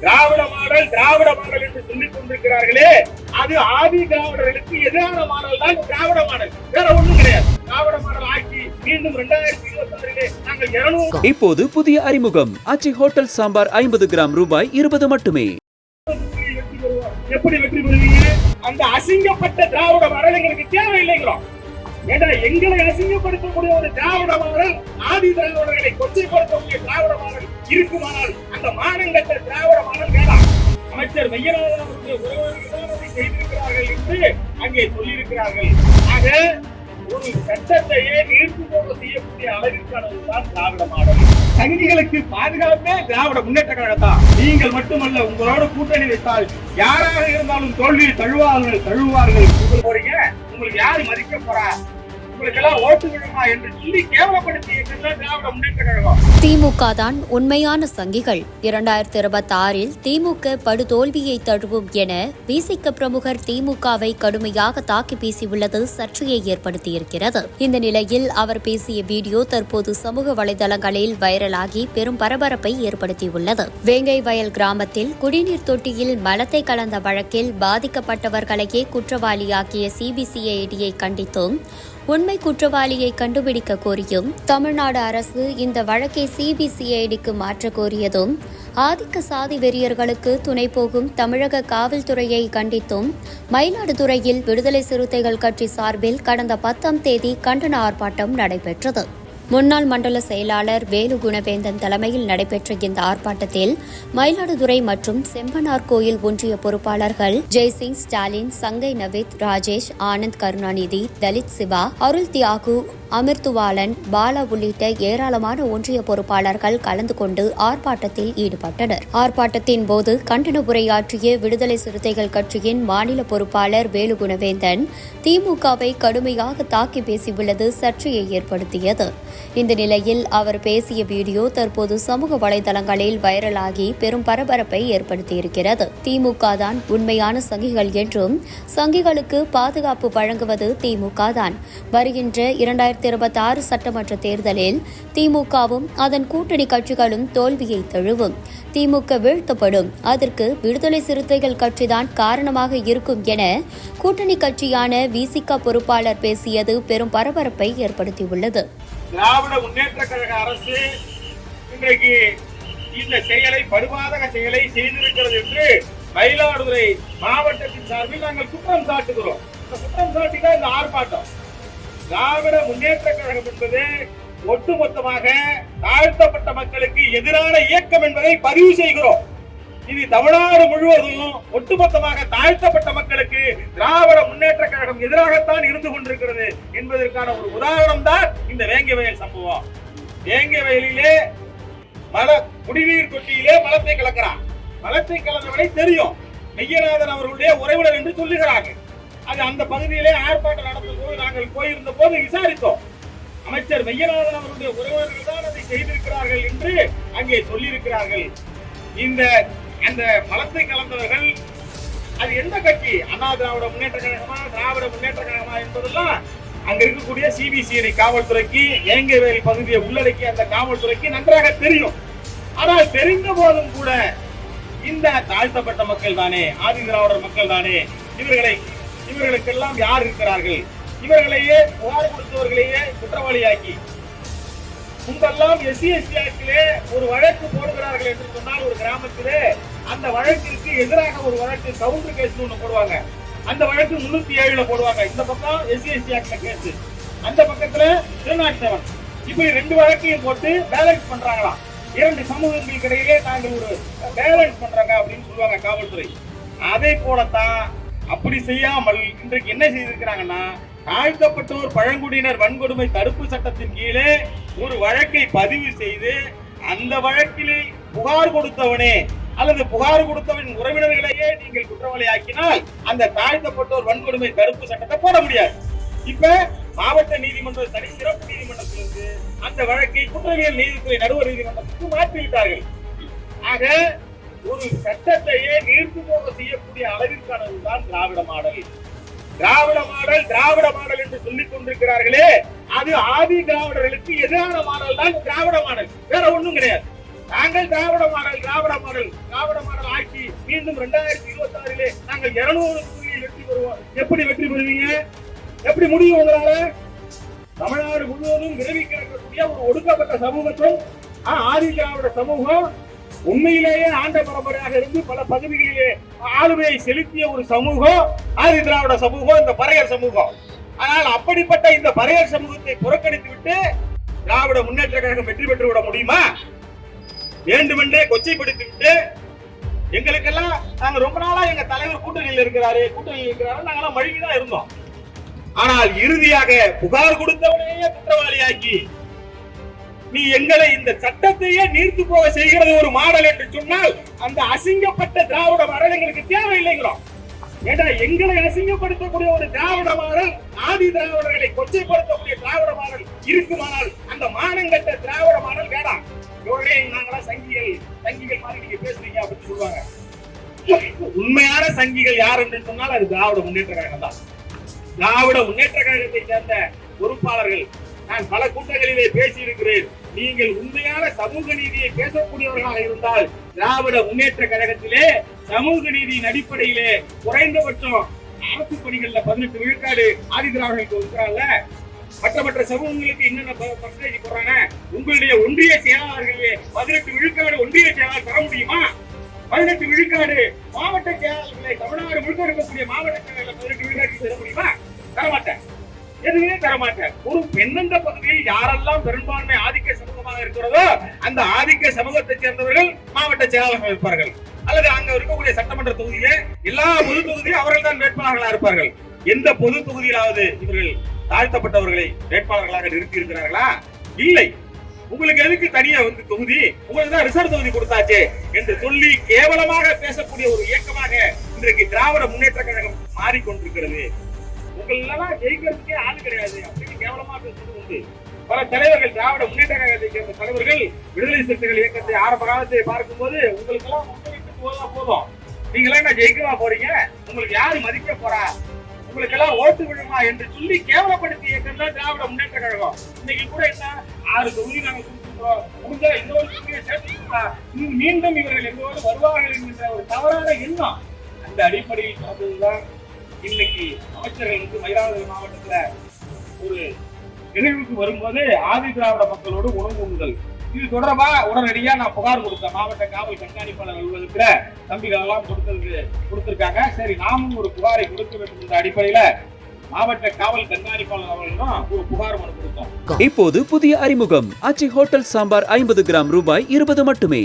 திராவிட model என்று சொல்லிக் கொண்டிருக்கிறார்களே, அது ஆதி திராவிடர்களுக்கு எதிரான மாடல் தான் திராவிட மாடல், வேற ஒண்ணும் கிடையாது. திராவிட மாடல் ஆட்சி மீண்டும் 2026 நாங்கள் 200. இப்போது புதிய அறிமுகம் ஆச்சி ஹோட்டல் சாம்பார் 50 கிராம் ரூபாய் 20 மட்டுமே. எப்படி வெற்றி பெறுவீங்க? அந்த அசிங்கப்பட்ட திராவிட மாடல் எங்களுக்கு தேவையில்லைங்கிறோம். ஏன்னா எங்களை அசிங்கப்படுத்தக்கூடிய ஒரு திராவிட மாடல், ஆதி திராவிடர்களை கொச்சைப்படுத்தக்கூடிய திராவிட மாடல் இருக்குமானால் அந்த மாநிலத்த திராவிட மாடல் வேண்டாம். அமைச்சர் மெய்யநாதன் அவருடைய உறவினர்கள் தான் அதை செய்திருக்கிறார்கள் என்று அங்கே சொல்லியிருக்கிறார்கள். ஆக ஒரு சட்டத்தையே நீர்த்து போக செய்யக்கூடிய அளவிற்கானதுதான் திராவிட மாடல். சங்கிகளுக்கு பாதுகாப்பே திராவிட முன்னேற்ற கழகத்தான். நீங்கள் மட்டுமல்ல, உங்களோட கூட்டணி வைத்தால் யாராக இருந்தாலும் தோல்வியை தழுவார்கள். போறீங்க, உங்களுக்கு யாரு மதிக்க போறா, உங்களுக்கெல்லாம் ஓட்டு விழுமா என்று சொல்லி கேவலப்படுத்திய திராவிட முன்னேற்ற கழகம். திமுக தான் உண்மையான சங்கிகள். 2026 திமுக படுதோல்வியை தழுவும் என விசிக பிரமுகர் திமுகவை கடுமையாக தாக்கி பேசியுள்ளது சர்ச்சையை ஏற்படுத்தியிருக்கிறது. இந்த நிலையில் அவர் பேசிய வீடியோ தற்போது சமூக வலைதளங்களில் வைரலாகி பெரும் பரபரப்பை ஏற்படுத்தியுள்ளது. வேங்கை வயல் கிராமத்தில் குடிநீர் தொட்டியில் மலத்தை கலந்த வழக்கில் பாதிக்கப்பட்டவர்களையே குற்றவாளியாக்கிய சிபிசிஐடியை கண்டித்தும் உண்மை குற்றவாளியை கண்டுபிடிக்க கோரியும் தமிழ்நாடு அரசு இந்த வழக்கை சிபிசிஐடிக்கு மாற்ற கோரியதும் ஆதிக்க சாதி வெறியர்களுக்கு துணை போகும் தமிழக காவல்துறையை கண்டித்தும் மயிலாடுதுறையில் விடுதலை சிறுத்தைகள் கட்சி சார்பில் கடந்த 10ஆம் தேதி கண்டன ஆர்ப்பாட்டம் நடைபெற்றது. முன்னாள் மண்டல செயலாளர் வேலு குணவேந்தன் தலைமையில் நடைபெற்ற இந்த ஆர்ப்பாட்டத்தில் மயிலாடுதுறை மற்றும் செம்பனார் கோயில் ஒன்றிய பொறுப்பாளர்கள் ஜெய்சிங், ஸ்டாலின், சங்கை நவித், ராஜேஷ், ஆனந்த், கருணாநிதி, தலித் சிவா, அருள் தியாகு, அமிர்துவாலன், பாலா உள்ளிட்ட ஏராளமான ஒன்றிய பொறுப்பாளர்கள் கலந்து கொண்டு ஆர்ப்பாட்டத்தில் ஈடுபட்டனர். ஆர்ப்பாட்டத்தின் போது கண்டன உரையாற்றிய விடுதலை சிறுத்தைகள் கட்சியின் மாநில பொறுப்பாளர் வேலு குணவேந்தன் திமுகவை கடுமையாக தாக்கி பேசியுள்ளது சர்ச்சையை ஏற்படுத்தியது. இந்த நிலையில் அவர் பேசிய வீடியோ தற்போது சமூக வலைதளங்களில் வைரலாகி பெரும் பரபரப்பை ஏற்படுத்தியிருக்கிறது. திமுக தான் உண்மையான சங்கிகள் என்றும் சங்கிகளுக்கு பாதுகாப்பு வழங்குவது திமுக தான். வருகின்ற 2026 சட்டமன்ற தேர்தலில் திமுகவும் அதன் கூட்டணி கட்சிகளும் தோல்வியை தழுவும். திமுக வீழ்த்தப்படும். அதற்கு விடுதலை சிறுத்தைகள் கட்சிதான் காரணமாக இருக்கும் என கூட்டணி கட்சியான விசிக பொறுப்பாளர் பேசியது பெரும் பரபரப்பை ஏற்படுத்தியுள்ளது. திராவிட முன்னேற்ற கழக அரசு இன்றைக்கு இந்த செயலை, படுபாதக செயலை செய்திருக்கிறது என்று மயிலாடுதுறை மாவட்டத்தின் சார்பில் நாங்கள் குற்றம் சாட்டுகிறோம். இந்த குற்றம் சாட்டிதான் இந்த ஆர்ப்பாட்டம். திராவிட முன்னேற்ற கழகம் என்பது ஒட்டுமொத்தமாக தாழ்த்தப்பட்ட மக்களுக்கு எதிரான இயக்கம் என்பதை பதிவு செய்கிறோம். இது தமிழ்நாடு முழுவதும் ஒட்டுமொத்தமாக தாழ்த்தப்பட்ட மக்களுக்கு திராவிட முன்னேற்ற கழகம் எதிராகத்தான் இருந்து கொண்டிருக்கிறது என்பதற்கான ஒரு உதாரணம் தான் இந்த வேங்கை வயல் சம்பவம். வேங்கை வயலிலே குடிநீர் தொட்டியிலே மலத்தை கலக்கிறான். மலத்தை கலந்தவனை தெரியும், மெய்யநாதன் அவர்களுடைய உறவினர் என்று சொல்லுகிறார்கள். அது அந்த பகுதியிலே ஆர்ப்பாட்டம் நடத்தும் போது நாங்கள் போயிருந்த போது விசாரித்தோம். அமைச்சர் மெய்யநாதன் அவருடைய உறவினர்கள் தான் அதை செய்திருக்கிறார்கள் என்று அங்கே சொல்லியிருக்கிறார்கள். அந்த மலத்தை கலந்தவர்கள் அது எந்த கட்சி, அண்ணா திராவிட முன்னேற்ற கழகமா, திராவிட முன்னேற்ற கழகமா என்பதெல்லாம் அங்க இருக்கக்கூடிய சிபிசிஐடி காவல்துறைக்கு, வேங்கை வயல் பகுதியை உள்ளடக்கிய அந்த காவல்துறைக்கு நன்றாக தெரியும். ஆனால் தெரிந்த போதும் கூட இந்த தாழ்த்தப்பட்ட மக்கள் தானே, ஆதி திராவிடர் மக்கள் தானே, இவர்களுக்கெல்லாம் யார் இருக்கிறார்கள், இவர்களையே புகார் கொடுத்தவர்களையே குற்றவாளியாக்கி முன்பெல்லாம் SC ST ஆக்டிலே ஒரு வழக்கு போடுகிறார்கள் என்று சொன்னால் ஒரு கிராமத்திலே அந்த வழக்கிற்கு எதிராக ஒரு வழக்கு கவுண்டர் கேஸ் ஒன்று போடுவாங்க. அந்த வழக்கு 307 போடுவாங்க. இந்த பக்கம் SC ST ஆக்ட்ல கேஸ், அந்த பக்கத்துல 307. இப்படி 2 வழக்கையும் போட்டு பேலன்ஸ் பண்றாங்களாம். 2 சமூகங்களுக்கு இடையிலே நாங்கள் ஒரு பேலன்ஸ் பண்றாங்க அப்படின்னு சொல்லுவாங்க காவல்துறை. அதே போலத்தான் அப்படி செய்யாமல் இன்றைக்கு என்ன செய்திருக்கிறாங்கன்னா, தாழ்த்தப்பட்டோர் பழங்குடியினர் வன்கொடுமை தடுப்பு சட்டத்தின் கீழே ஒரு வழக்கை பதிவு செய்து அந்த வழக்கிலே புகார் கொடுத்தவனே அல்லது புகார் கொடுத்தவன் உறவினர்களையே நீங்கள் குற்றவாளி ஆக்கினால் அந்த தாழ்த்தப்பட்டோர் வன்கொடுமை தடுப்பு சட்டத்தை போட முடியாது. இப்ப மாவட்ட நீதிமன்ற தனி சிறப்பு நீதிமன்றத்திலிருந்து அந்த வழக்கை குற்றவியல் நீதித்துறை நடுவர் நீதிமன்றத்துக்கு மாற்றிவிட்டார்கள். ஆக ஒரு சட்டத்தையே நீர்த்து போக செய்யக்கூடிய அளவிற்கானதுதான் திராவிட மாடல். திராவிட மாடல் என்று சொல்லிக் கொண்டிருக்கிறார்களே, அது ஆதி திராவிடர்களுக்கு எதிரான மாடல் தான் திராவிட மாடல், வேற ஒண்ணும் கிடையாது. நாங்கள் திராவிட மாடல் ஆட்சி மீண்டும் 2026 நாங்கள் 200 தொகுதியில் வெற்றி பெறுவோம். எப்படி வெற்றி பெறுவீங்க? எப்படி முடியும் உங்களால? தமிழ்நாடு முழுவதும் விரவி கிடக்கக்கூடிய ஒரு ஒடுக்கப்பட்ட சமூகத்தும் ஆதி திராவிட சமூகம் உண்மையிலேயே ஆண்ட பரம்பரையாக இருந்து பல பகுதிகளிலே ஆளுமையை செலுத்திய ஒரு சமூகம் ஆதி திராவிட சமூகம், இந்த பறையர் சமூகம். ஆனால் அப்படிப்பட்ட இந்த பறையர் சமூகத்தை புறக்கணித்து விட்டு திராவிட முன்னேற்ற கழகம் வெற்றி பெற்று விட முடியுமா? வேண்டுமென்றே கொச்சைப்படுத்தி விட்டு எங்களுக்கெல்லாம் நாங்க ரொம்ப நாளா எங்க தலைவர் கூட்டணியில் இருக்கிறாரு நாங்கெல்லாம் மழுங்கிதான் இருந்தோம். ஆனால் இறுதியாக புகார் கொடுத்தவனையே குற்றவாளியாக்கி நீ எங்களை இந்த சட்டத்தையே நீர்த்து போக செய்கிறது ஒரு மாடல் என்று சொன்னால் அந்த அசிங்கப்பட்ட திராவிட மாடல் எங்களுக்கு தேவையில்லைங்கிறோம். ஏன்னா எங்களை அசிங்கப்படுத்தக்கூடிய ஒரு திராவிட மாடல், ஆதி திராவிடர்களை கொச்சைப்படுத்தக்கூடிய திராவிட மாடல் இருக்குமானால் அந்த மானங்கட்ட திராவிட மாடல் வேண்டாம். நாங்களாம் சங்கிகள் மாதிரி நீங்க பேசுறீங்க அப்படின்னு சொல்லுவாங்க. உண்மையான சங்கிகள் யார் என்று சொன்னால் அது திராவிட முன்னேற்ற கழகம் தான். திராவிட முன்னேற்ற கழகத்தை சேர்ந்த பொறுப்பாளர்கள் நான் பல கூட்டங்களிலே பேசியிருக்கிறேன். நீங்கள் உண்மையான சமூக நீதியை பேசக்கூடியவர்களாக இருந்தால் திராவிட முன்னேற்ற கழகத்திலே சமூக நீதியின் அடிப்படையிலே குறைந்தபட்சம் அரசு பணிகள்ல 18 விழுக்காடு ஆதி திராவிடர்களுக்கு இருக்கிறாங்க. மற்ற சமூகங்களுக்கு என்னென்ன பர்சன்டேஜ் போறாங்க? உங்களுடைய ஒன்றிய செயலாளர்களே 18 விழுக்காடு ஒன்றிய செயலாளர் தர முடியுமா? 18 விழுக்காடு மாவட்ட செயலாளர்களை தமிழ்நாடு முழுக்க இருக்கக்கூடிய மாவட்ட செயலாளர் 18 விழுக்காடு தர முடியுமா? தரமாட்டேன், எதுவுமே தரமாட்டேன். ஒரு எந்தெந்த பகுதியில் யாரெல்லாம் பெரும்பான்மை ஆதிக்க சமூகமாக இருக்கிறதோ அந்த ஆதிக்க சமூகத்தை சேர்ந்தவர்கள் மாவட்ட செயலாளர்கள் இருப்பார்கள். அல்லது அங்க இருக்கக்கூடிய சட்டமன்ற தொகுதியிலே எல்லா பொது தொகுதியிலும் அவர்கள் தான் வேட்பாளர்களாக இருப்பார்கள். எந்த பொது தொகுதியிலாவது இவர்கள் தாழ்த்தப்பட்டவர்களை வேட்பாளர்களாக நிறுத்தி இருக்கிறார்களா? இல்லை. உங்களுக்கு எதுக்கு தனியா தொகுதி? உங்களுக்கு தான் ரிசர்வ் தொகுதி கொடுத்தாச்சு என்று சொல்லி கேவலமாக பேசக்கூடிய ஒரு இயக்கமாக இன்றைக்கு திராவிட முன்னேற்ற கழகம் மாறிக்கொண்டிருக்கிறது. உங்களெல்லாம் ஜெயிக்கிறதுக்கே ஆள் கிடையாது அப்படின்னு கேவலமா பேசுவது உண்டு. பல தலைவர்கள் திராவிட முன்னேற்ற கழகத்தை சேர்ந்த தலைவர்கள் விடுதலை சிறுத்தைகள் இயக்கத்தை ஆரம்ப காலத்தை பார்க்கும்போது உங்களுக்கு எல்லாம் போதும், நீங்க எல்லாம் என்ன ஜெயிக்கவா போறீங்க? உங்களுக்கு யாரு மதிக்க போறா? உங்களுக்கு எல்லாம் ஓட்டு விழுமா என்று சொல்லி கேவலப்படுத்திய இயக்கம் தான் திராவிட முன்னேற்ற கழகம். இன்னைக்கு கூட என்ன 6 தொகுதி நாங்க கொடுத்துருக்கோம், முடிஞ்ச இன்னொரு தொகுதியை சேர்த்து மீண்டும் இவர்கள் எங்கோடு வருவார்கள் என்கின்ற ஒரு தவறான எண்ணம் அந்த அடிப்படையில் பார்த்ததுதான் இன்னைக்கு அமைச்சர்களுக்கு மயிலாடுதுறை மாவட்டத்துல ஒரு நிகழ்வுக்கு வரும்போது ஆதி திராவிட மக்களோடு உணவு உண்ணுதல் இது தொடர்பா உடனடியா நான் புகார் கொடுத்தேன். மாவட்ட காவல் கண்காணிப்பாளர் அலுவலகத்துல தம்பிகள் எல்லாம் கொடுத்திருக்காங்க. சரி, நாமும் ஒரு புகாரை கொடுக்க வேண்டும் என்ற அடிப்படையில மாவட்ட காவல் கண்காணிப்பாளர் அவர்களும் ஒரு புகார் மனு கொடுத்தோம். இப்போது புதிய அறிமுகம் ஆச்சி ஹோட்டல் சாம்பார் 50 கிராம் ரூபாய் 20 மட்டுமே.